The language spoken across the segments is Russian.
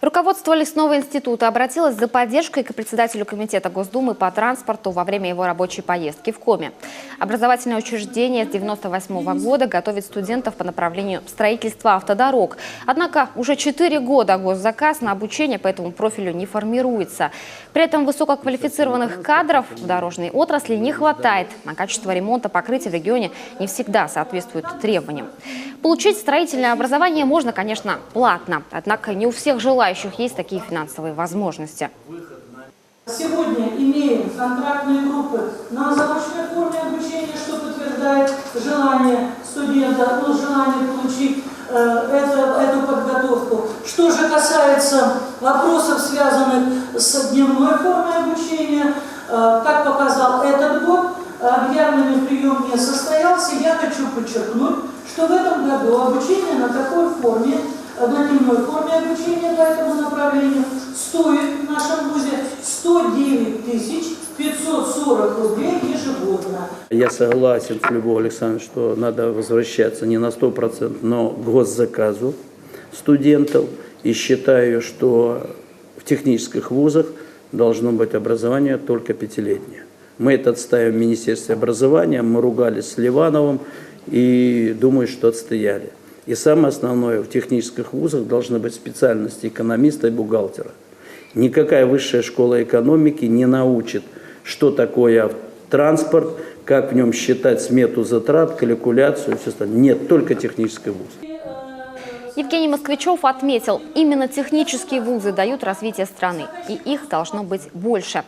Руководство лесного института обратилось за поддержкой к председателю комитета Госдумы по транспорту во время его рабочей поездки в Коми. Образовательное учреждение с 1998 года готовит студентов по направлению строительства автодорог. Однако уже 4 года госзаказ на обучение по этому профилю не формируется. При этом высококвалифицированных кадров в дорожной отрасли не хватает, а качество ремонта покрытия в регионе не всегда соответствует требованиям. Получить строительное образование можно, конечно, платно, однако не у всех желающих есть такие финансовые возможности. Сегодня имеем контрактные группы на заочной форме обучения, что подтверждает желание студента, желание получить эту подготовку. Что же касается вопросов, связанных с дневной формой обучения, как показал этот год, объявленный прием не состоялся. Я хочу подчеркнуть, что в этом году обучение на такой форме, на дневной форме обучения по этому направлению стоит в нашем вузе 109 540 рублей ежегодно. Я согласен с Любовью Александровной, что надо возвращаться не на 100%, но к госзаказу студентов. И считаю, что в технических вузах должно быть образование только 5-летнее. Мы это отстаиваем в Министерстве образования, мы ругались с Ливановым и думаю, что отстояли. И самое основное, в технических вузах должны быть специальности экономиста и бухгалтера. Никакая высшая школа экономики не научит, что такое транспорт, как в нем считать смету затрат, калькуляцию и все остальное. Нет, только технический вуз. Евгений Москвичев отметил, именно технические вузы дают развитие страны, и их должно быть больше.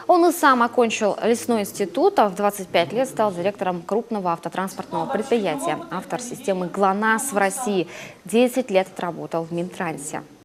Он и сам окончил лесной институт, а в 25 лет стал директором крупного автотранспортного предприятия. Автор системы ГЛОНАСС в России. 10 лет отработал в Минтрансе.